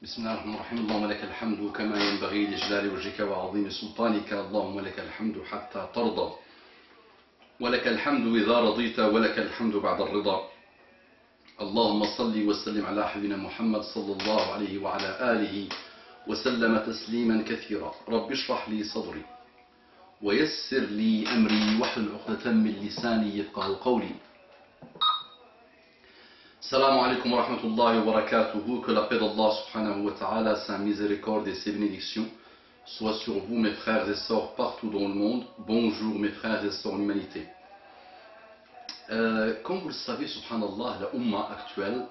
بسم الله الرحمن الرحيم. اللهم لك الحمد كما ينبغي لجلال وجهك وعظيم سلطانك. اللهم لك الحمد حتى ترضى، ولك الحمد إذا رضيت، ولك الحمد بعد الرضا. اللهم صل وسلم على حبيبنا محمد صلى الله عليه وعلى آله وسلم تسليما كثيرا. رب اشرح لي صدري ويسر لي أمري واحلل عقدة من لساني يفقهوا قولي. Salam alaikum wa rahmatullahi wa barakatuhu. Que la paix d'Allah subhanahu wa ta'ala, sa miséricorde et ses bénédictions soient sur vous, mes frères et sœurs, partout dans le monde. Bonjour mes frères et sœurs en humanité. Comme vous le savez, subhanallah, la Ummah actuelle,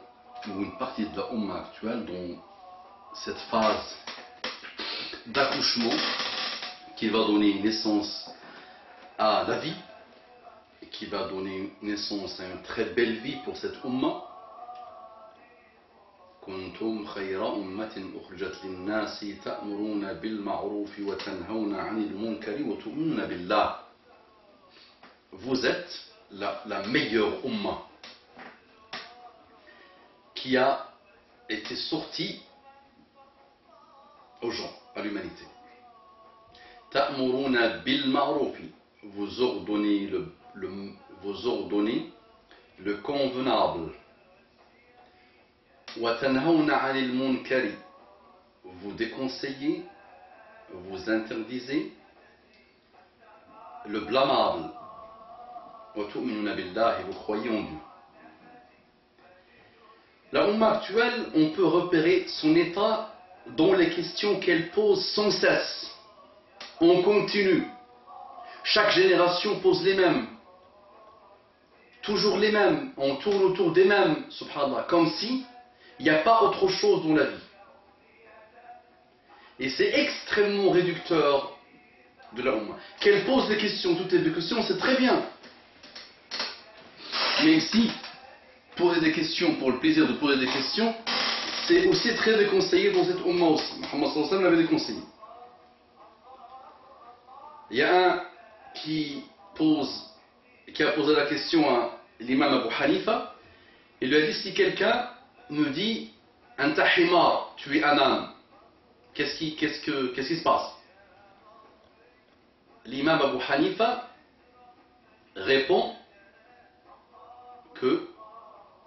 ou une partie de la Ummah actuelle, dans cette phase d'accouchement qui va donner naissance à la vie, et qui va donner naissance à une très belle vie pour cette Ummah. كنتم خير أمة أخرجت للناس تأمرون بالمعروف وتنهون عن المنكر وتؤمنون بالله. Vous êtes la meilleure Ummah qui a été sortie aux gens, à l'humanité. تأمرون بالمعروف, vous ordonnez le convenable. وَتَنْهَوْنَ عَنِ الْمُنْكَرِ, vous déconseillez, vous interdisez le blâmable. وَتُؤْمِنُونَ بِاللَّهِ, vous croyez en Dieu. La Ummah actuelle, on peut repérer son état dans les questions qu'elle pose sans cesse. On continue. Chaque génération pose les mêmes. Toujours les mêmes. On tourne autour des mêmes, subhanallah, comme si il n'y a pas autre chose dans la vie. Et c'est extrêmement réducteur de la Ummah. Qu'elle pose des questions, toutes les questions, c'est très bien. Mais si poser des questions pour le plaisir de poser des questions, c'est aussi très déconseillé dans cette Ummah aussi. Muhammad sallallahu alayhi wa sallam l'avait déconseillé. Il y a un qui a posé la question à l'imam Abu Hanifa. Il lui a dit, si quelqu'un nous dit Anta himar, tu es un âne, qu'est-ce qui se passe? L'imam Abu Hanifa répond que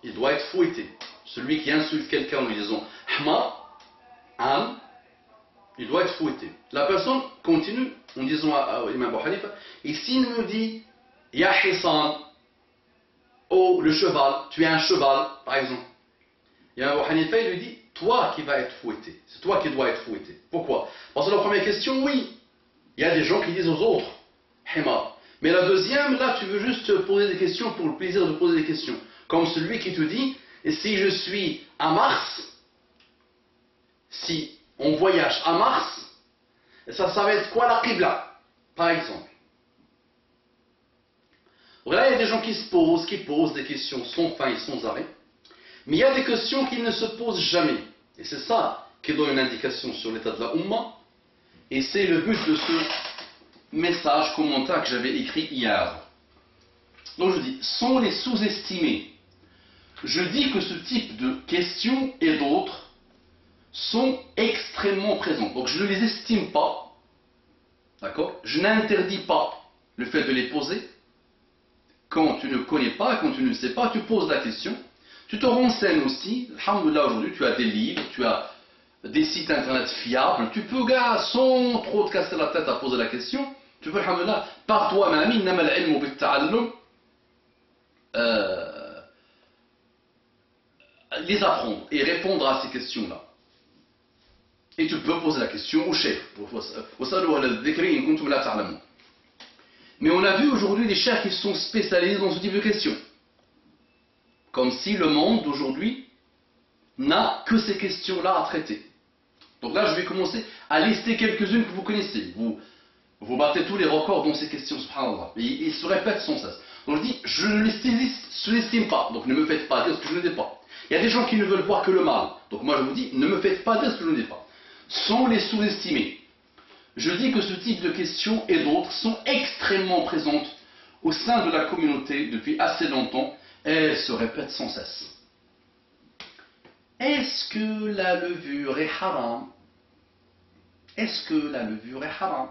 il doit être fouetté. Celui qui insulte quelqu'un en lui disant himar, âne, il doit être fouetté. La personne continue en disant à l'imam Abu Hanifa, et s'il nous dit ya hisan, oh le cheval, tu es un cheval par exemple, et Abu Hanifa il lui dit, toi qui vas être fouetté, c'est toi qui dois être fouetté. Pourquoi? Parce que la première question, oui, il y a des gens qui disent aux autres himar. Mais la deuxième, là tu veux juste poser des questions pour le plaisir de poser des questions. Comme celui qui te dit, et si je suis à Mars, si on voyage à Mars, ça va être quoi la qibla, par exemple? Donc là il y a des gens qui posent des questions sans fin et sans arrêt. Mais il y a des questions qui ne se posent jamais. Et c'est ça qui donne une indication sur l'état de la Ummah. Et c'est le but de ce message commentaire que j'avais écrit hier. Donc je dis, sans les sous-estimer, je dis que ce type de questions et d'autres sont extrêmement présents. Donc je ne les estime pas. D'accord? Je n'interdis pas le fait de les poser. Quand tu ne connais pas, quand tu ne sais pas, tu poses la question. Tu te renseignes aussi, alhamdoulilah, aujourd'hui tu as des livres, tu as des sites internet fiables, tu peux, sans trop te casser la tête à poser la question, tu peux, alhamdoulilah, par toi-même, innama al-ilmu bit-ta'allum, les apprendre et répondre à ces questions-là. Et tu peux poser la question au chef. Mais on a vu aujourd'hui des chefs qui sont spécialisés dans ce type de questions. Comme si le monde d'aujourd'hui n'a que ces questions-là à traiter. Donc là, je vais commencer à lister quelques-unes que vous connaissez. Vous battez tous les records dans ces questions, subhanallah. Et ils se répètent sans cesse. Donc je dis, je ne les sous-estime pas. Donc ne me faites pas dire ce que je ne dis pas. Il y a des gens qui ne veulent voir que le mal. Donc moi je vous dis, ne me faites pas dire ce que je ne dis pas. Sans les sous-estimer. Je dis que ce type de questions et d'autres sont extrêmement présentes au sein de la communauté depuis assez longtemps. Et elle se répète sans cesse. est-ce que la levure est haram? Est-ce que la levure est haram?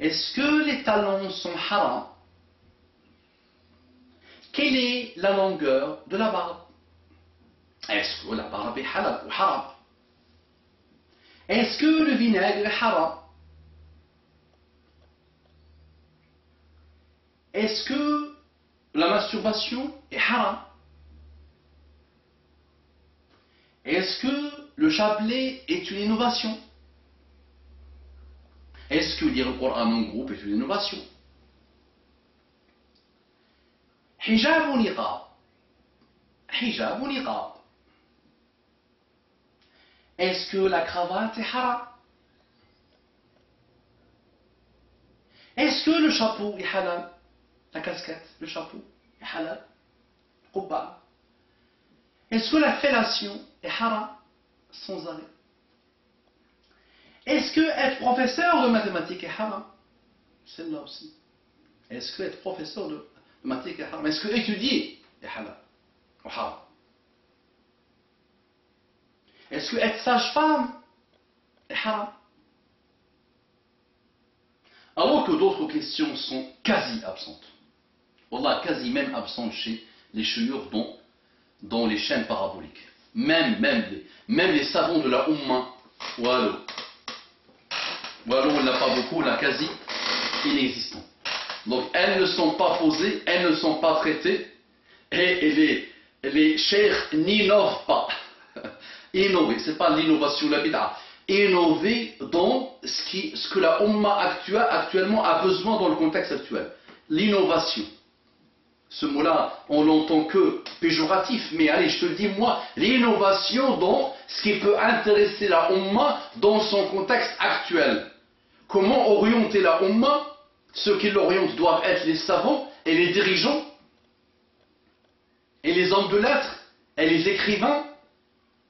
Est-ce que les talons sont haram? Quelle est la longueur de la barbe? Est-ce que la barbe est halal ou haram? Est-ce que le vinaigre est haram? Est-ce que la masturbation est haram? Est-ce que le chapelet est une innovation? Est-ce que lire le Coran en groupe est une innovation? Hijab ou niqab? Hijab ou niqab? Est-ce que la cravate est haram? Est-ce que le chapeau est halal? La casquette, le chapeau est halal? Qubba. Est-ce que la fellation est haram? Sans arrêt. Est-ce que être professeur de mathématiques est haram? Celle-là aussi. Est-ce que être professeur de mathématiques est haram? Est-ce que étudier est halal ou haram? Est-ce que être sage-femme est haram? Alors que d'autres questions sont quasi absentes. Wallah, quasi même absentes chez les chouyours dans les chaînes paraboliques. Même les savants de la Ummah, voilà, on n'a pas beaucoup, là, quasi inexistant. Donc elles ne sont pas posées, elles ne sont pas traitées, et les cheikhs n'innovent pas. Innover, ce n'est pas l'innovation, la bid'a. Innover dans ce que la Ummah actuellement a besoin dans le contexte actuel. L'innovation. Ce mot-là, on l'entend que péjoratif, mais allez, je te le dis moi, l'innovation dans ce qui peut intéresser la Ummah dans son contexte actuel. Comment orienter la Ummah? Ceux qui l'orientent doivent être les savants et les dirigeants, et les hommes de lettres, et les écrivains,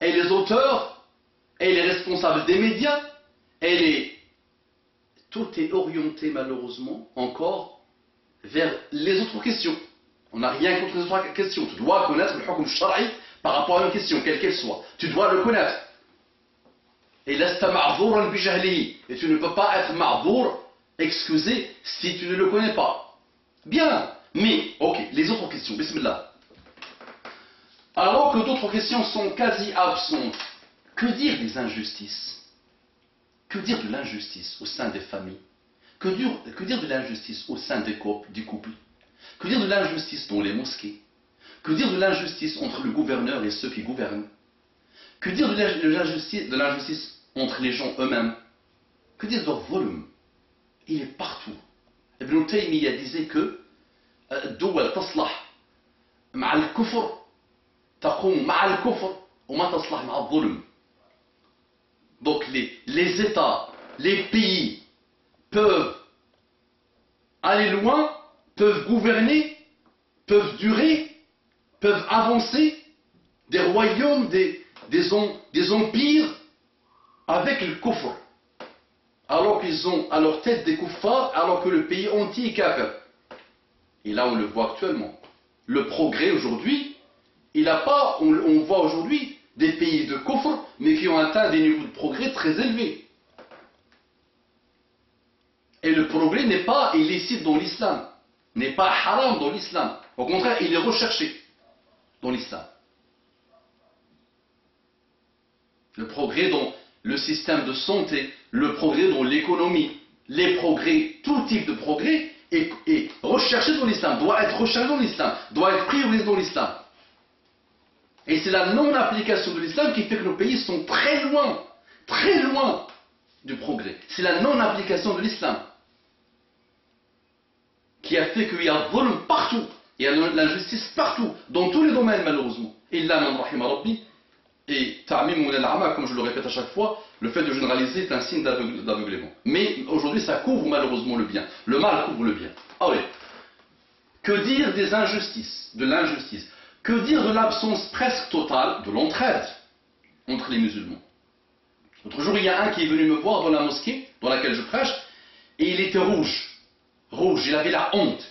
et les auteurs, et les responsables des médias, tout est orienté malheureusement encore vers les autres questions. On n'a rien contre les autres questions. Tu dois connaître le hukm shara'i par rapport à une question, quelle qu'elle soit. Tu dois le connaître. Et lasta ma'dhouran bi jahlihi. Et tu ne peux pas être ma'dhour, excusé, si tu ne le connais pas. Bien, mais, ok, les autres questions, bismillah. Alors que d'autres questions sont quasi absentes, que dire des injustices? Que dire de l'injustice au sein des familles? Que dire de l'injustice au sein des couples? Que dire de l'injustice dans les mosquées? Que dire de l'injustice entre le gouverneur et ceux qui gouvernent? Que dire de l'injustice entre les gens eux-mêmes? Que dire de leur volume? Il est partout. Ibn Taymiyyah disait que الدول تصلح مع الكفر تقوم مع الكفر وما تصلح مع الظلم. Donc les États, les pays peuvent aller loin, peuvent gouverner, peuvent durer, peuvent avancer, des royaumes, des empires avec le kufr. Alors qu'ils ont à leur tête des kuffars, alors que le pays entier est kafir. Et là on le voit actuellement. Le progrès aujourd'hui, on voit aujourd'hui des pays de kufr, mais qui ont atteint des niveaux de progrès très élevés. Et le progrès n'est pas illicite dans l'islam, n'est pas haram dans l'islam. Au contraire, il est recherché dans l'islam. Le progrès dans le système de santé, le progrès dans l'économie, les progrès, tout type de progrès est recherché dans l'islam, doit être recherché dans l'islam, doit être priorisé dans l'islam. Et c'est la non-application de l'islam qui fait que nos pays sont très loin du progrès. C'est la non-application de l'islam qui a fait qu'il y a volume partout, il y a l'injustice partout, dans tous les domaines malheureusement. Illa man rahima rabbi. Et ta'mim ou al-ama, comme je le répète à chaque fois, le fait de généraliser est un signe d'aveuglement. Mais aujourd'hui ça couvre malheureusement le bien. Le mal couvre le bien. Ah oui. Que dire des injustices, de l'injustice? Que dire de l'absence presque totale de l'entraide entre les musulmans? L'autre jour, il y a un qui est venu me voir dans la mosquée dans laquelle je prêche, et il était rouge, il avait la honte.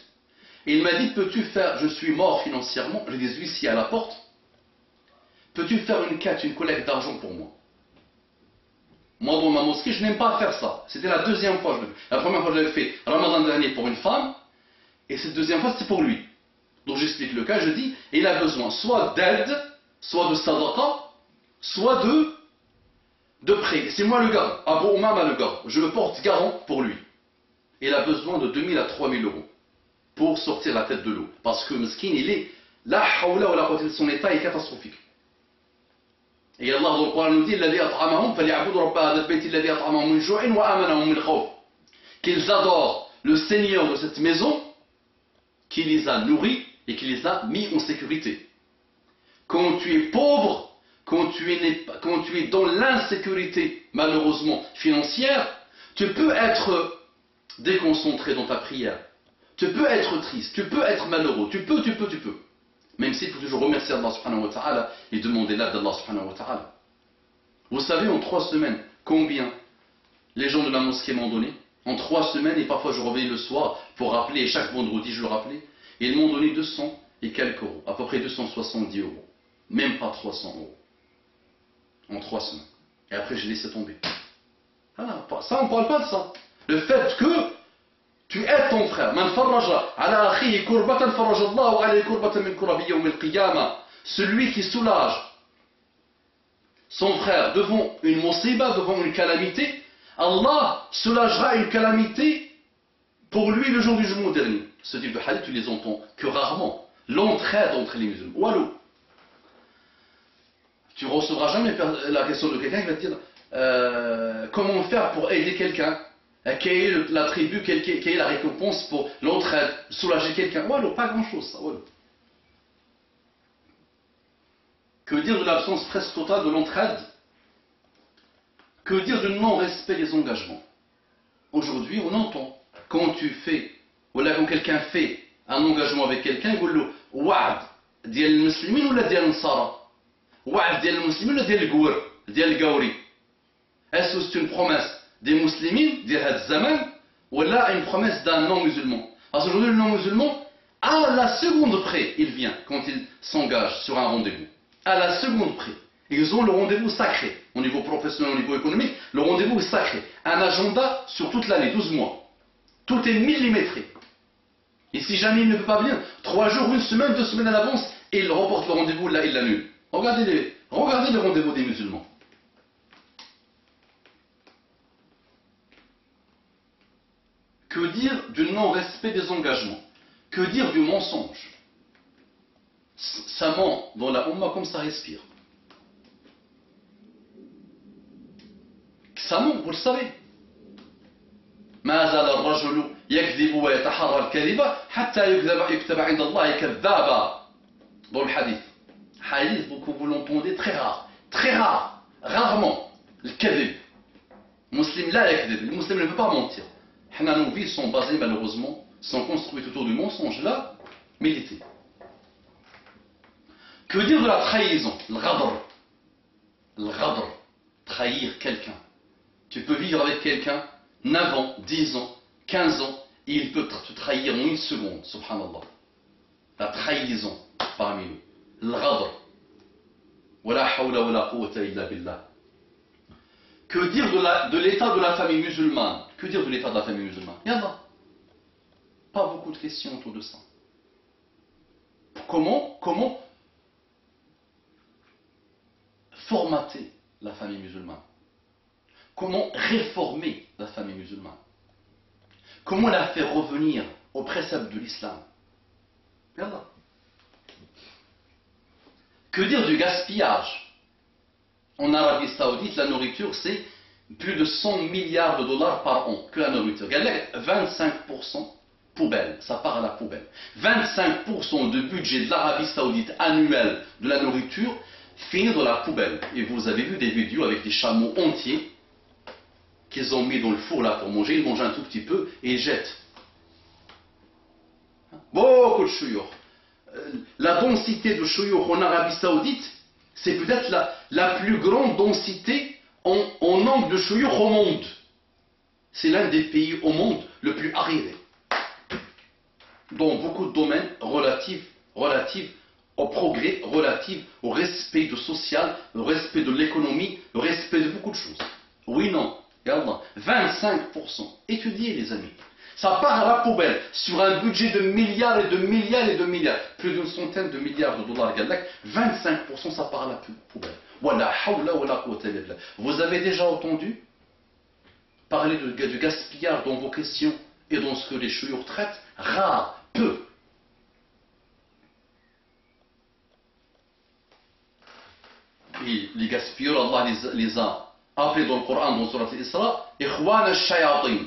Et il m'a dit, peux-tu faire, je suis mort financièrement, j'ai des huissiers à la porte, peux-tu faire une quête, une collecte d'argent pour moi? Moi, dans ma mosquée, je n'aime pas faire ça. C'était la deuxième fois. La première fois, je l'avais fait Ramadan dernier pour une femme, et cette deuxième fois, c'était pour lui. Donc j'explique le cas, je dis, il a besoin soit d'aide, soit de sadaqa, soit de prêt. C'est moi le garant. Abu Umama le garant. Je me porte garant pour lui. Il a besoin de 2000 à 3000 euros pour sortir la tête de l'eau. Parce que Meskin, il est, la hawla wa la quwwata, son état est catastrophique. Et Allah dans le Coran nous dit qu'ils adorent le Seigneur de cette maison qui les a nourris et qui les a mis en sécurité. Quand tu es pauvre, quand tu es dans l'insécurité malheureusement financière, tu peux être déconcentré dans ta prière, tu peux être triste, tu peux être malheureux, tu peux. Même s'il faut toujours remercier Allah subhanahu wa ta'ala et demander l'aide d'Allah subhanahu wa ta'ala. Vous savez en 3 semaines combien les gens de la mosquée m'ont donné? En 3 semaines, et parfois je revenais le soir pour rappeler, et chaque vendredi je le rappelais, et ils m'ont donné 200 et quelques euros, à peu près 270 euros. Même pas 300 euros. En 3 semaines. Et après j'ai laissé tomber. Ah, ça on ne parle pas de ça. Le fait que tu aides ton frère. Celui qui soulage son frère devant une musiba, devant une calamité, Allah soulagera une calamité pour lui le jour du jugement dernier. Ce type de hadith, tu les entends que rarement. L'entraide entre les musulmans. Walou. Tu ne recevras jamais la question de quelqu'un qui va te dire comment faire pour aider quelqu'un. Quelle est la tribu, quelle est la récompense pour l'entraide, soulager quelqu'un? Wallah, pas grand chose ça. Wallah. Que dire de l'absence presque totale de l'entraide? Que dire du non-respect des engagements? Aujourd'hui, on entend, quand tu fais, voilà, quand quelqu'un fait un engagement avec quelqu'un, il dit Wa'ad, dial muslimin ou la dial nsara? Wa'ad dial muslimin ou la dial gour, dial gauri? Est-ce que c'est une promesse des musulmans, des zaman, ou là une promesse d'un non-musulman? Parce qu'aujourd'hui, le non-musulman, à la seconde près, il vient quand il s'engage sur un rendez-vous. À la seconde près. Ils ont le rendez-vous sacré. Au niveau professionnel, au niveau économique, le rendez-vous est sacré. Un agenda sur toute l'année, 12 mois. Tout est millimétré. Et si jamais il ne peut pas venir, 3 jours, 1 semaine, 2 semaines à l'avance, il remporte le rendez-vous, là, il l'annule. Regardez les rendez-vous des musulmans. Que dire du non-respect des engagements? Que dire du mensonge? Ça ment dans la Ummah comme ça respire. Ça ment, vous le savez. ما زال الرجل يكذب ويتحرى الكذب حتى يكتب عند الله كذابا. Dans le hadith. Hadith, vous l'entendez très rare, rarement. Le kadhib. Muslim la yakdhib. Le musulman ne veut pas mentir. Nos vies sont basées malheureusement, sont construites autour du mensonge là, milité. Que dire de la trahison? Le ghadr, trahir quelqu'un. Tu peux vivre avec quelqu'un 9 ans, 10 ans, 15 ans, et il peut te trahir en 1 seconde, subhanallah. La trahison parmi nous. Le ghadr. Wala hawla wala quwwata illa billah. Que dire de l'état de la famille musulmane? Que dire de l'état de la famille musulmane? Il y en a. Pas beaucoup de questions autour de ça. Comment formater la famille musulmane? Comment réformer la famille musulmane? Comment la faire revenir aux préceptes de l'islam? Il y en a. Que dire du gaspillage? En Arabie Saoudite, la nourriture, c'est plus de 100 milliards de dollars par an que la nourriture. Regardez, 25% poubelle, ça part à la poubelle. 25% de budget de l'Arabie Saoudite annuel de la nourriture finit dans la poubelle. Et vous avez vu des vidéos avec des chameaux entiers qu'ils ont mis dans le four là pour manger. Ils mangent un tout petit peu et ils jettent. Beaucoup de chouyour. La densité de chouyour en Arabie Saoudite, c'est peut-être la plus grande densité en nombre de chouyour au monde. C'est l'un des pays au monde le plus arriéré. Dans beaucoup de domaines relatifs au progrès relatif, au respect du social, au respect de l'économie, au respect de beaucoup de choses. Oui, non. Et Allah, 25%. Étudiez les amis. Ça part à la poubelle sur un budget de milliards et de milliards et de milliards. Plus d'une centaine de milliards de dollars galak. 25% ça part à la poubelle. Wala hawla wala quwwata illa billah. Vous avez déjà entendu parler du gaspillage dans vos questions et dans ce que les chouyours traitent? Rare, peu. Et les gaspilleurs, Allah les a appelés dans le Coran, dans Surat al-Isra, Ikhwan al-Shayatin.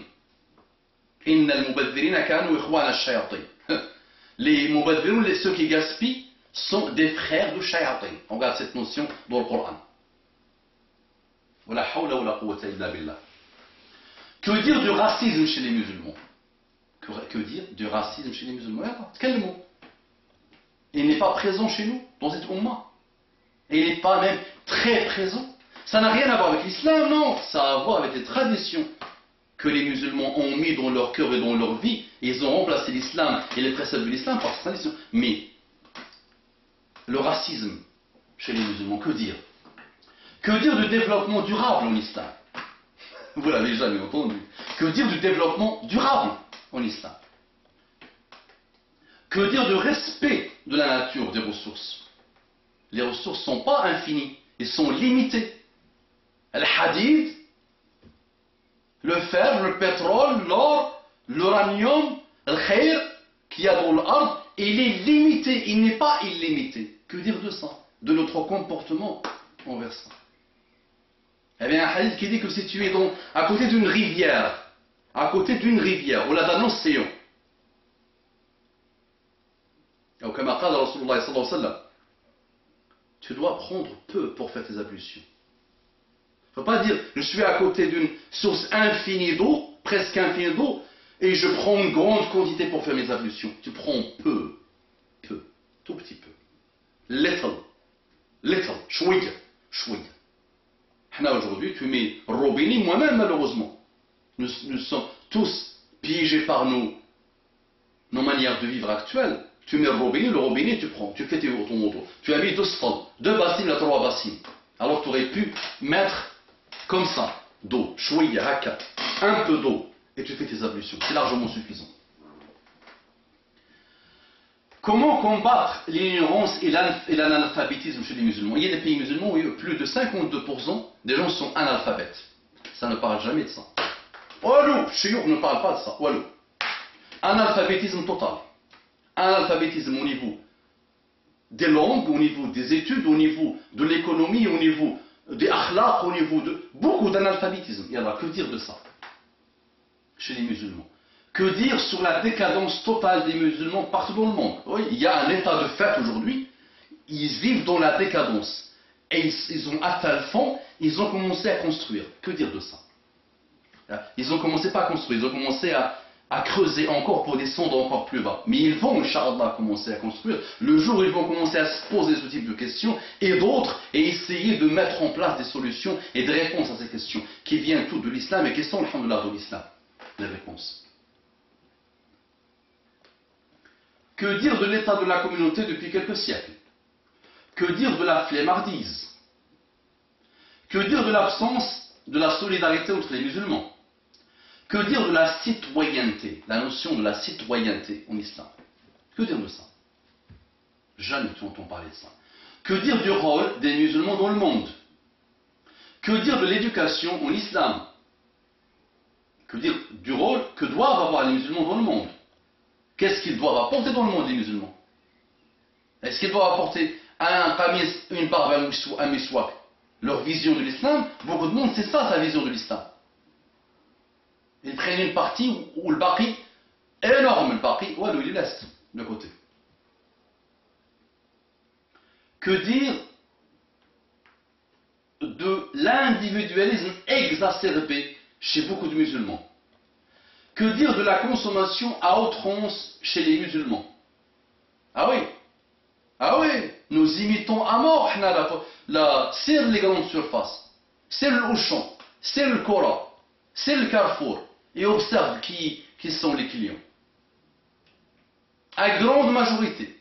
Inna al-Mubadhirina kanu Ikhwan al-Shayatin. Les Mubadhirun, ceux qui gaspillent, sont des frères de Shayatin. On regarde cette notion dans le Coran. Wala hawla wala quwwata illa billah. Que dire du racisme chez les musulmans? Que dire du racisme chez les musulmans? Quel mot? Il n'est pas présent chez nous, dans cette umma. Et il n'est pas même très présent. Ça n'a rien à voir avec l'islam, non. Ça a à voir avec les traditions que les musulmans ont mis dans leur cœur et dans leur vie. Et ils ont remplacé l'islam et les préceptes de l'islam par ces traditions. Mais le racisme chez les musulmans, que dire? Que dire du développement durable en islam? Vous l'avez jamais entendu. Que dire du développement durable en islam? Que dire du respect de la nature des ressources? Les ressources ne sont pas infinies, elles sont limitées. Le hadid, le fer, le pétrole, l'or, l'uranium, le khair qu'il y a dans l'art, il est limité, il n'est pas illimité. Que dire de ça? De notre comportement envers ça. Eh bien, un hadith qui dit que si tu es à côté d'une rivière, ou là d'un océan, ou comme a dit Rasulullah sallallahu alayhi wa sallam, tu dois prendre peu pour faire tes ablutions. Il ne faut pas dire, je suis à côté d'une source infinie d'eau, presque infinie d'eau, et je prends une grande quantité pour faire mes ablutions. Tu prends peu, tout petit peu. Little, chouïga. Aujourd'hui, tu mets robinet, moi-même malheureusement. Nous sommes tous piégés par nos manières de vivre actuelles. Tu mets le robinet tu prends, tu fais ton moto. Tu as mis 2 bassines à 3 bassines. Alors tu aurais pu mettre comme ça, d'eau, chouïa, haka, un peu d'eau, et tu fais tes ablutions. C'est largement suffisant. Comment combattre l'ignorance et l'analphabétisme chez les musulmans? Il y a des pays musulmans où plus de 52% des gens sont analphabètes. Ça ne parle jamais de ça. Walou, chiour ne parle pas de ça. Walou. Analphabétisme total. Analphabétisme au niveau des langues, au niveau des études, au niveau de l'économie, au niveau des akhlaq, au niveau de beaucoup d'analphabétisme. Et alors, que dire de ça chez les musulmans? Que dire sur la décadence totale des musulmans partout dans le monde? Oui, il y a un état de fait aujourd'hui. Ils vivent dans la décadence. Et ils ont atteint le fond, ils ont commencé à construire. Que dire de ça? Ils ont commencé pas à construire, ils ont commencé à creuser encore pour descendre encore plus bas. Mais ils vont, Inch'Allah, commencer à construire. Le jour où ils vont commencer à se poser ce type de questions, et d'autres, et essayer de mettre en place des solutions et des réponses à ces questions, qui viennent toutes de l'islam et qui sont, alhamdoulilah, de l'islam. Les réponses. Que dire de l'état de la communauté depuis quelques siècles? Que dire de la flemmardise? Que dire de l'absence de la solidarité entre les musulmans? Que dire de la citoyenneté, la notion de la citoyenneté en islam? Que dire de ça? Jamais tu entends parler de ça. Que dire du rôle des musulmans dans le monde? Que dire de l'éducation en islam? Que dire du rôle que doivent avoir les musulmans dans le monde? Qu'est-ce qu'ils doivent apporter dans le monde, les musulmans? Est-ce qu'ils doivent apporter un qamis, une barbe, un miswak? Leur vision de l'islam, beaucoup de monde, c'est ça sa vision de l'islam. Ils prennent une partie où le baqi est énorme, le baqi, ouais, il laisse de côté. Que dire de l'individualisme exacerbé chez beaucoup de musulmans? Que dire de la consommation à outrance chez les musulmans? Ah oui, nous imitons à mort c'est les grandes surfaces, c'est le Auchan, c'est le Cora, c'est le Carrefour, et observe qui sont les clients. À grande majorité,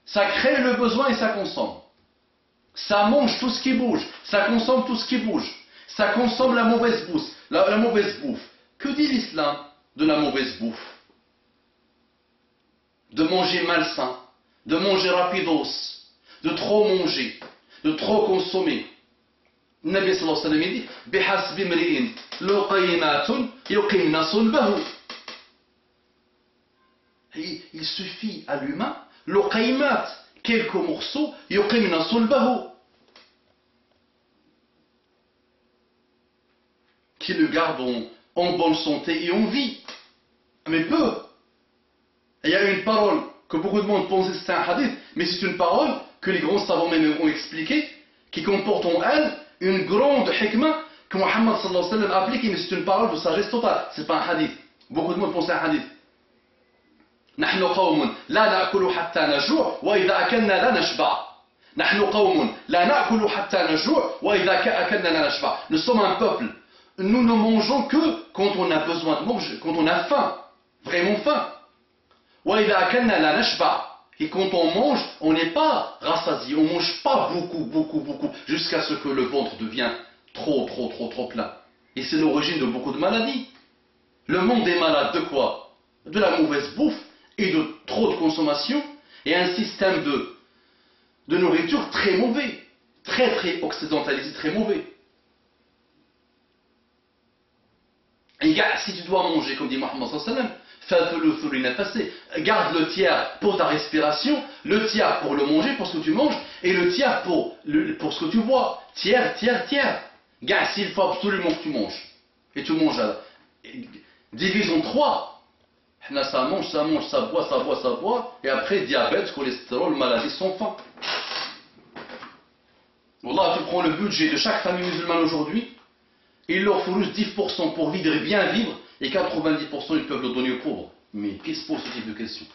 Ça crée le besoin et ça consomme. Ça mange tout ce qui bouge, ça consomme tout ce qui bouge. Ça consomme la mauvaise bouffe. La mauvaise bouffe. Que dit l'islam de la mauvaise bouffe? De manger malsain, de manger rapidos, de trop manger, de trop consommer. Le Nabi sallallahu alayhi wa sallam dit بِحَسْبِ امْرِئٍ لُقَيْمَاتٌ يُقِمْنَ صُلْبَهُ. Il suffit à l'humain, لُقَيْمَات, quelques morceaux, يُقِمْنَ صُلْبَهُ, qui le gardent en bonne santé et en vie. Mais peu. Il y a une parole que beaucoup de monde pense que c'est un hadith, mais c'est une parole que les grands savants même ont expliqué, qui comporte en elle une grande hikmah que Muhammad sallallahu alayhi wa sallam applique, mais c'est une parole de sagesse totale. C'est pas un hadith. Beaucoup de monde pense que c'est un hadith. نحن قوم لا نأكل حتى نجوع وإذا أكلنا لا نشبع. نحن قوم لا نأكل حتى نجوع وإذا أكلنا لا نشبع. Nous sommes un peuple. Nous ne mangeons que quand on a besoin de manger, quand on a faim, vraiment faim. وإذا أكلنا لا نشبع. Et quand on mange, on n'est pas rassasié, on ne mange pas beaucoup, jusqu'à ce que le ventre devienne trop plein. Et c'est l'origine de beaucoup de maladies. Le monde est malade de quoi? De la mauvaise bouffe et de trop de consommation et un système de nourriture très mauvais, très occidentalisé, très mauvais. Et gars, si tu dois manger, comme dit Mohammed sallallahu alayhi wa sallam, garde le tiers pour ta respiration, le tiers pour le manger, pour ce que tu manges, et le tiers pour ce que tu bois. Tiers. Gars, s'il faut absolument que tu manges, et tu manges, divise en 3. Ça mange, ça boit, et après diabète, cholestérol, maladie sans fin. Wallah, tu prends le budget de chaque famille musulmane aujourd'hui, il leur faut juste 10% pour vivre et bien vivre, et 90% ils peuvent le donner aux pauvres. Mais qui se pose ce type de questions?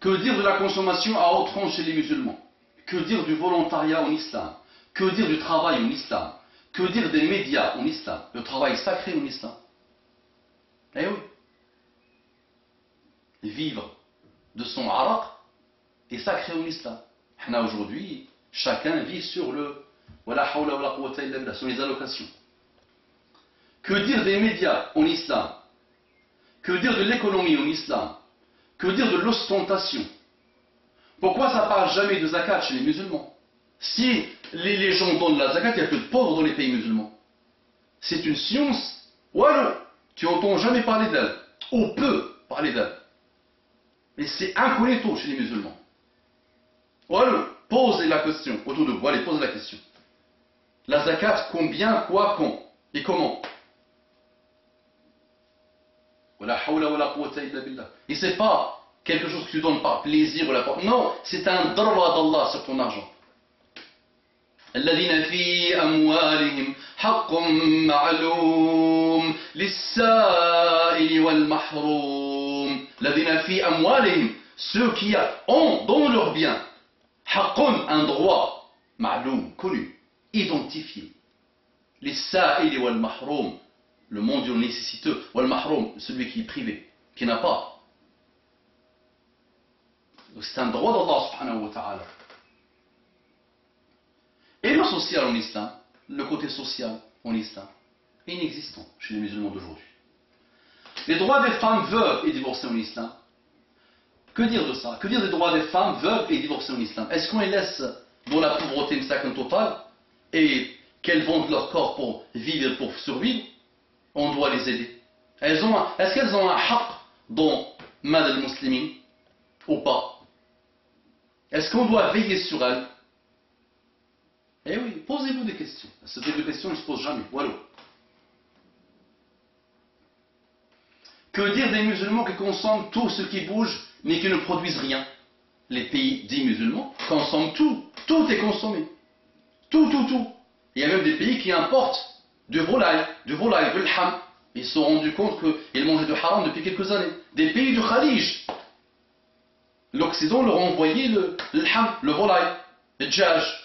Que dire de la consommation à outrance chez les musulmans? Que dire du volontariat en islam? Que dire du travail en islam? Que dire des médias en islam? Le travail sacré en islam. Eh oui. Vivre de son araq est sacré en islam. Aujourd'hui, chacun vit sur sur les allocations. Que dire des médias en islam? Que dire de l'économie en islam? Que dire de l'ostentation? Pourquoi ça ne parle jamais de zakat chez les musulmans? Si les gens donnent la zakat, il y a peu de pauvres dans les pays musulmans. C'est une science. Ou alors, tu n'entends jamais parler d'elle. Ou peu parler d'elle. Mais c'est incognito chez les musulmans. Ou alors, posez la question autour de vous. Allez, posez la question. La zakat, combien, quoi, quand et comment? Et c'est pas quelque chose que tu donnes par plaisir ou la part. Non, c'est un droit d'Allah sur ton argent. الذين في أموالهم حق معلوم للسائل والمحروم. الذين في أموالهم, ceux qui ont dans leurs biens حق, un droit معلوم, connu, identifié. للسائل والمحروم, le mendiant nécessiteux, wal mahroum, celui qui est privé, qui n'a pas. C'est un droit d'Allah subhanahu wa ta'ala. Et le social en islam, le côté social en islam, est inexistant chez les musulmans d'aujourd'hui. Les droits des femmes veuves et divorcées en islam, que dire de ça? Que dire des droits des femmes veuves et divorcées en islam? Est-ce qu'on les laisse dans la pauvreté totale et qu'elles vendent leur corps pour vivre, pour survivre? On doit les aider. Est-ce qu'elles ont un haqq dans mal al-muslimin ou pas? Est-ce qu'on doit veiller sur elles? Eh oui, posez-vous des questions. Ce type de questions ne se pose jamais. Voilà. Que dire des musulmans qui consomment tout ce qui bouge mais qui ne produisent rien? Les pays dits musulmans consomment tout. Tout est consommé. Tout. Il y a même des pays qui importent du volaille, du ham. Ils se sont rendus compte qu'ils mangeaient du haram depuis quelques années. Des pays du Khalij. L'Occident leur a envoyé le ham, le volaille, le djaj.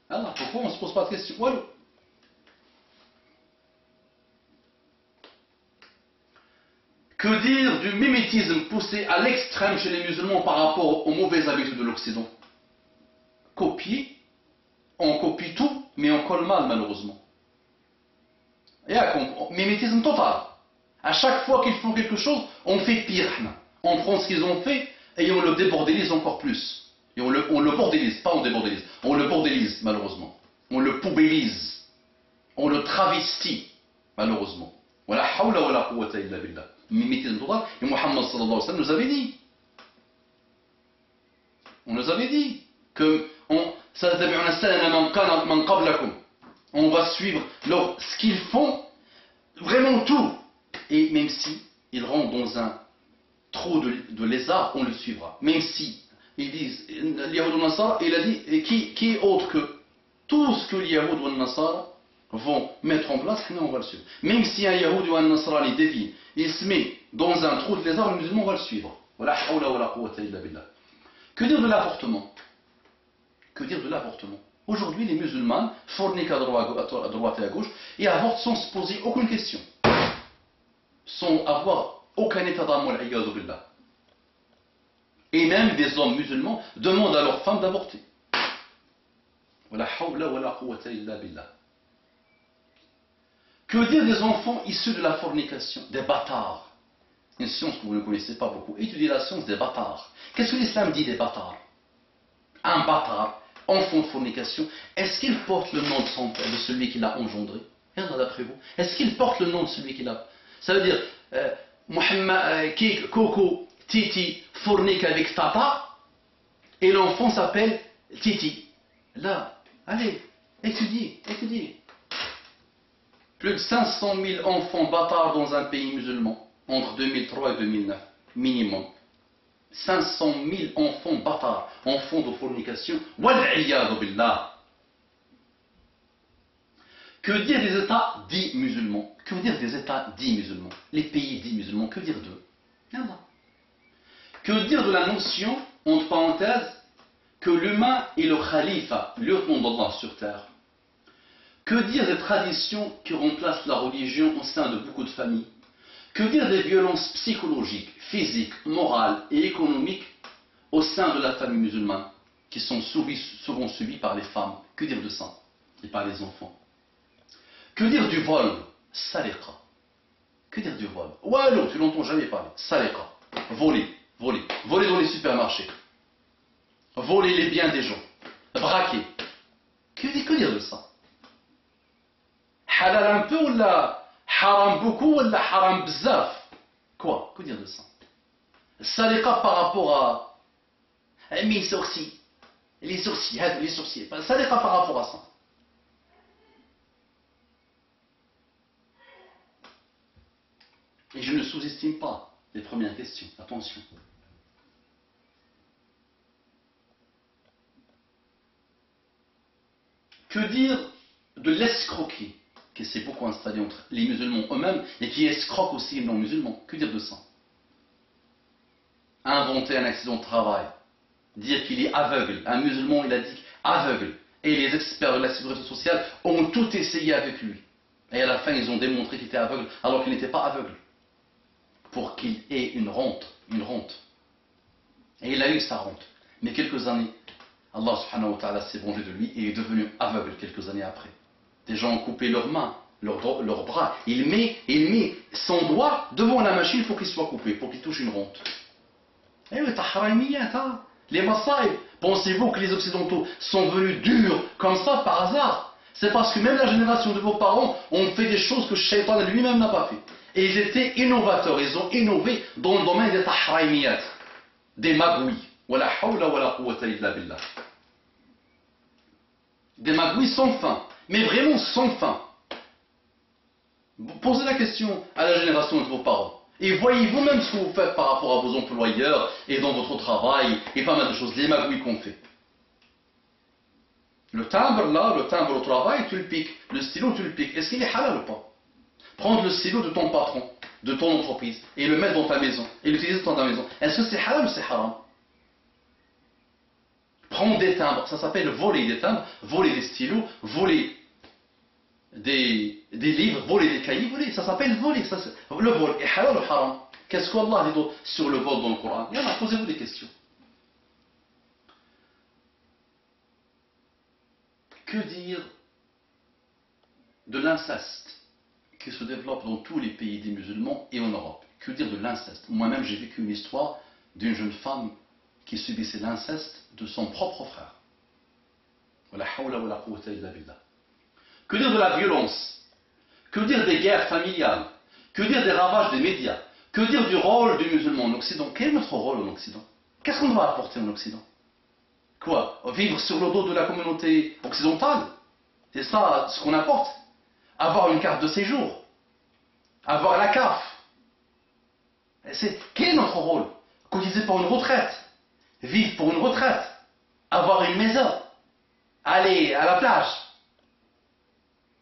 Alors, pourquoi on ne se pose pas de questions? Voilà. Que dire du mimétisme poussé à l'extrême chez les musulmans par rapport aux mauvaises habitudes de l'Occident? Copier, on copie tout, mais on colle mal malheureusement. Et mimétisme total. À chaque fois qu'ils font quelque chose, on fait pire. On prend ce qu'ils ont fait et on le débordélise encore plus. Et on le bordélise, pas on débordélise, on le bordélise malheureusement. On le poubellise. On le travestit malheureusement. Wala hawla wala quwwata illa billah. Mimétisme total. Et Muhammad sallallahu alayhi wa sallam nous avait dit. On nous avait dit que on va suivre ce qu'ils font, vraiment tout. Et même si ils rentrent dans un trou de lézard, on le suivra. Même si ils disent, Yahoud ou Nasara, il a dit, qui est autre que tout ce que les Yahoud ou Nasara vont mettre en place, nous on va le suivre. Même si un Yahoud ou un Nasara les dévie, il se met dans un trou de lézard, le musulman va le suivre. Que dire de l'avortement? Que dire de l'avortement? Aujourd'hui, les musulmans forniquent à droite et à gauche et avortent sans se poser aucune question. Sans avoir aucun état d'âme. Et même des hommes musulmans demandent à leurs femmes d'avorter. Que dire des enfants issus de la fornication? Des bâtards. Une science que vous ne connaissez pas beaucoup. Étudiez la science des bâtards. Qu'est-ce que l'islam dit des bâtards? Un bâtard, enfant de fornication, est-ce qu'il porte le nom de son père, de celui qui l'a engendré? Regardez d'après vous. Est-ce qu'il porte le nom de celui qui l'a... Ça veut dire, Coco, Titi, fornique avec Tata, et l'enfant s'appelle Titi. Là, allez, étudiez. Plus de 500 000 enfants bâtards dans un pays musulman, entre 2003 et 2009, minimum. 500 000 enfants bâtards, enfants de fornication. Wal'iyadu billah. Que dire des États dits musulmans? Que dire des États dits musulmans? Les pays dits musulmans, que dire d'eux? Que dire de la notion, entre parenthèses, que l'humain est le khalifa, le lieutenant d'Allah sur terre? Que dire des traditions qui remplacent la religion au sein de beaucoup de familles? Que dire des violences psychologiques, physiques, morales et économiques au sein de la famille musulmane qui sont souvent subies par les femmes? Que dire de ça? Et par les enfants? Que dire du vol? Sariqa. Que dire du vol? Wallo, tu n'entends jamais parler. Sariqa. Voler dans les supermarchés. Voler les biens des gens. Braquer. Que dire de ça? Halal un peu ou là? Haram beaucoup ou là haram bzaf? Quoi? Que dire de ça? Sariqa par rapport à mes sourcils. Les sourcils. Sariqa par rapport à ça. Et je ne sous-estime pas les premières questions. Attention. Que dire de l'escroquerie qui s'est beaucoup installée entre les musulmans eux-mêmes et qui escroquent aussi les non-musulmans? Que dire de ça? Inventer un accident de travail, dire qu'il est aveugle. Un musulman, il a dit aveugle. Et les experts de la sécurité sociale ont tout essayé avec lui. Et à la fin, ils ont démontré qu'il était aveugle alors qu'il n'était pas aveugle. Pour qu'il ait une rente. Et il a eu sa rente. Mais quelques années, Allah subhanahu wa ta'ala s'est vengé de lui et est devenu aveugle quelques années après. Des gens ont coupé leurs mains, leurs bras. Il met son doigt devant la machine pour qu'il soit coupé, pour qu'il touche une rente. Eh oui, tahraimiyat, les masaïb. Pensez-vous que les Occidentaux sont venus durs comme ça par hasard? C'est parce que même la génération de vos parents ont fait des choses que Shaitan lui-même n'a pas fait. Et ils étaient innovateurs, ils ont innové dans le domaine des tahraimiyat, des magouilles. Wala hawla wala quwwata illa billah. Des magouilles sans fin, mais vraiment sans fin. Posez la question à la génération de vos parents. Et voyez vous-même ce que vous faites par rapport à vos employeurs et dans votre travail et pas mal de choses, les magouilles qu'on fait. Le timbre là, le timbre au travail, tu le piques. Le stylo, tu le piques. Est-ce qu'il est halal ou pas? Prendre le stylo de ton patron, de ton entreprise, et le mettre dans ta maison, et l'utiliser dans ta maison. Est-ce que c'est halal ou c'est haram? Prendre des timbres, ça s'appelle voler des timbres, voler des stylos, voler des livres, voler des cahiers, voler, ça s'appelle voler. Le vol est halal ou haram? Qu'est-ce qu'Allah dit sur le vol dans le Coran? Il y en a, posez-vous des questions. Que dire de l'inceste qui se développe dans tous les pays des musulmans et en Europe? Que dire de l'inceste? Moi-même, j'ai vécu une histoire d'une jeune femme qui subissait l'inceste de son propre frère. Que dire de la violence? Que dire des guerres familiales? Que dire des ravages des médias? Que dire du rôle du musulman en Occident? Quel est notre rôle en Occident? Qu'est-ce qu'on doit apporter en Occident? Quoi? Vivre sur le dos de la communauté occidentale? C'est ça ce qu'on apporte? Avoir une carte de séjour? Avoir la CAF? Quel est notre rôle? Cotiser pour une retraite? Vivre pour une retraite? Avoir une maison? Aller à la plage?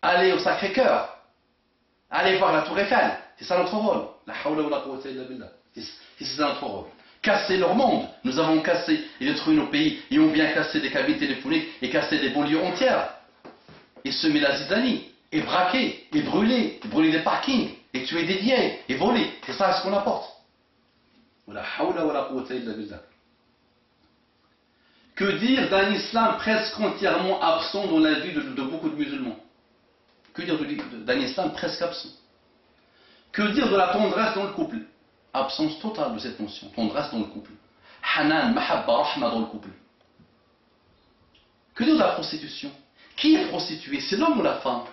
Aller au Sacré-Cœur? Aller voir la Tour Eiffel? C'est ça notre rôle. La hawla wa la quwwata illa billah. C'est ça notre rôle. Casser leur monde. Nous avons cassé et détruit nos pays et on vient casser des cabines téléphoniques et casser des banlieues entières. Et semer la zizanie, et braquer, et brûler des parkings, et tuer des vieilles, et voler. C'est ça ce qu'on apporte. La hawla wa la quwwata illa billah. Que dire d'un islam presque entièrement absent dans la vie de beaucoup de musulmans? Que dire d'un islam presque absent? Que dire de la tendresse dans le couple? Absence totale de cette notion, tendresse dans le couple. Hanan, mahabba, rahma dans le couple. Que dire de la prostitution? Qui est prostituée? C'est l'homme ou la femme?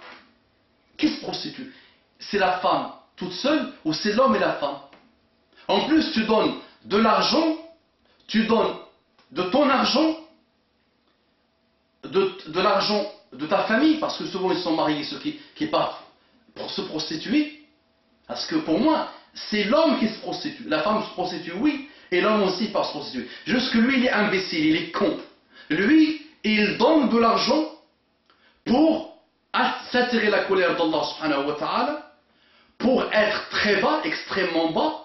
Qui se prostitue? C'est la femme toute seule ou c'est l'homme et la femme? En plus, tu donnes de l'argent, tu donnes de ton argent, de l'argent de ta famille, parce que souvent ils sont mariés, ceux qui partent pour se prostituer. Parce que pour moi, c'est l'homme qui se prostitue. La femme se prostitue, oui, et l'homme aussi part se prostituer. Juste que lui, il est imbécile, il est con. Lui, il donne de l'argent pour s'attirer la colère d'Allah subhanahu wa ta'ala, pour être très bas, extrêmement bas,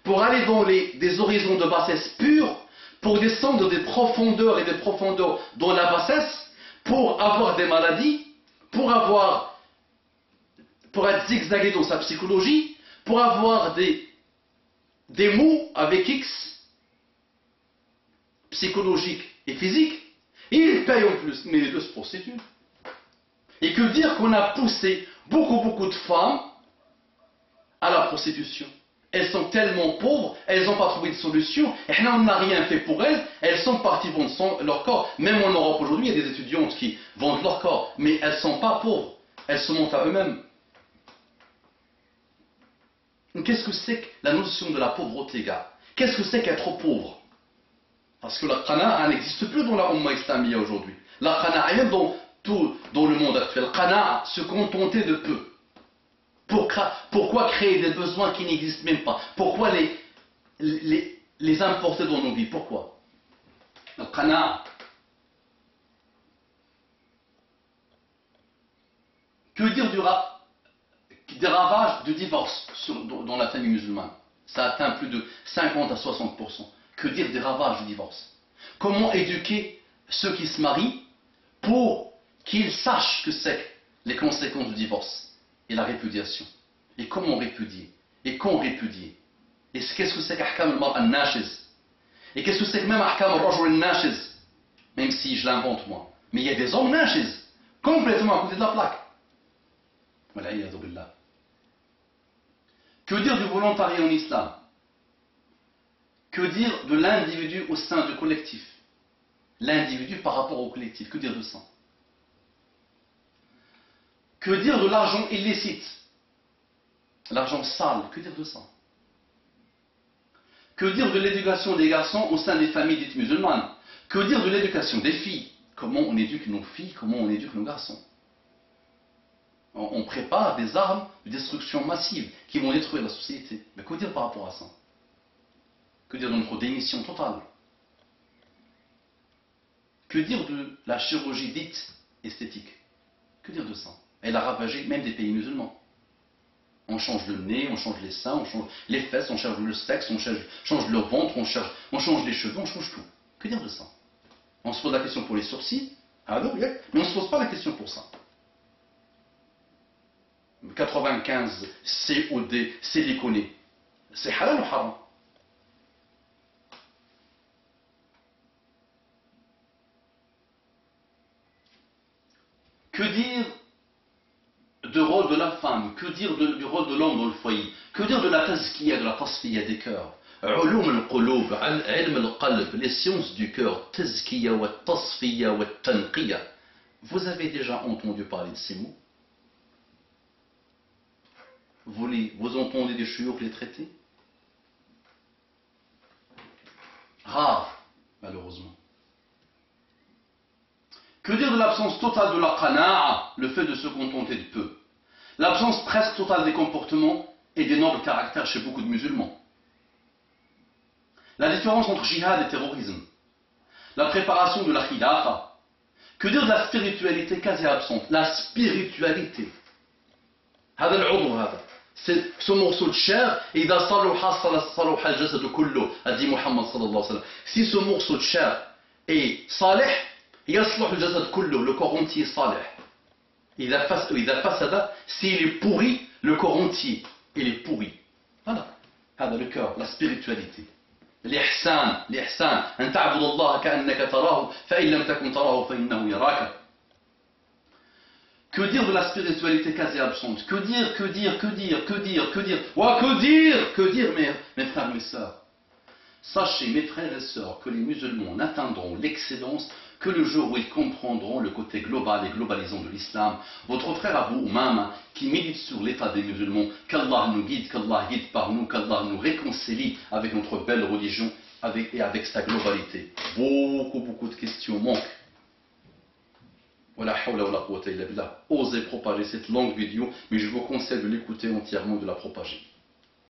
pour aller dans des horizons de bassesse pure, pour descendre des profondeurs et des profondeurs dans la bassesse, pour avoir des maladies, pour être zigzagué dans sa psychologie, pour avoir des maux avec X, psychologiques et physiques, et il paye en plus, mais les deux se prostituent. Et que dire qu'on a poussé beaucoup de femmes à la prostitution. Elles sont tellement pauvres, elles n'ont pas trouvé de solution, et on n'a rien fait pour elles, elles sont parties vendre leur corps. Même en Europe aujourd'hui, il y a des étudiantes qui vendent leur corps, mais elles ne sont pas pauvres, elles se montent à eux-mêmes. Qu'est-ce que c'est que la notion de la pauvreté, gars? Qu'est-ce que c'est qu'être pauvre? Parce que la qana'a n'existe plus dans la Ummah islamiyya aujourd'hui. La qana'a, même dans le monde actuel, la qana'a, se contenter de peu. Pourquoi créer des besoins qui n'existent même pas? Pourquoi les importer dans nos vies? Pourquoi? La qana'a. Que dire des ravages de divorce dans la famille musulmane? Ça atteint plus de 50 à 60%. Que dire des ravages de divorce? Comment éduquer ceux qui se marient pour qu'ils sachent que c'est les conséquences du divorce et la répudiation? Et comment répudier? Et quand répudier? Et qu'est-ce que c'est qu'ahkam al-mar al-nashiz? Et qu'est-ce que c'est que même ahkam al-rajul al-nashiz? Même si je l'invente moi. Mais il y a des hommes nashiz, complètement à côté de la plaque. Que dire du volontariat en islam? Que dire de l'individu au sein du collectif? L'individu par rapport au collectif, que dire de ça? Que dire de l'argent illicite? L'argent sale, que dire de ça? Que dire de l'éducation des garçons au sein des familles dites musulmanes? Que dire de l'éducation des filles? Comment on éduque nos filles? Comment on éduque nos garçons? On prépare des armes de destruction massive qui vont détruire la société. Mais que dire par rapport à ça? Que dire de notre démission totale? Que dire de la chirurgie dite esthétique? Que dire de ça? Elle a ravagé même des pays musulmans. On change le nez, on change les seins, on change les fesses, on change le sexe, on change le ventre, on change les cheveux, on change tout. Que dire de ça? On se pose la question pour les sourcils, mais on ne se pose pas la question pour ça. 95 COD, siliconé. C'est halal ou haram? Que dire du rôle de la femme? Que dire du rôle de l'homme dans le foyer? Que dire de la tazkiya, de la tasfiya des cœurs? علوم القلوب, علم القلب, les sciences du cœur, tazkiya wa tasfiya wa tanqiya. Vous avez déjà entendu parler de ces mots? Vous entendez des chouyours les traiter? Rare, malheureusement. Que dire de l'absence totale de la qana'a, le fait de se contenter de peu? L'absence presque totale des comportements et des nobles caractères chez beaucoup de musulmans. La différence entre jihad et terrorisme. La préparation de la khilafa. Que dire de la spiritualité quasi absente? La spiritualité. C'est ce morceau de chair, a dit Muhammad sallallahu alayhi wa sallam. Si ce morceau de chair est salih, le corps entier est salih. S'il est pourri, le corps entier il est pourri. Voilà. Le cœur, la spiritualité. L'ihsan, أن تعبد الله كأنك تراه فإن لم تكن تراه فإنه يراك. Que dire de la spiritualité quasi absente? Que dire, mes frères, mes sœurs? Sachez, mes frères et sœurs, que les musulmans n'atteindront l'excellence que le jour où ils comprendront le côté global et globalisant de l'islam. Votre frère Abu Umama, qui milite sur l'état des musulmans, qu'Allah nous guide, qu'Allah guide par nous, qu'Allah nous réconcilie avec notre belle religion et avec sa globalité. Beaucoup de questions manquent. Osez propager cette longue vidéo, mais je vous conseille de l'écouter entièrement, de la propager.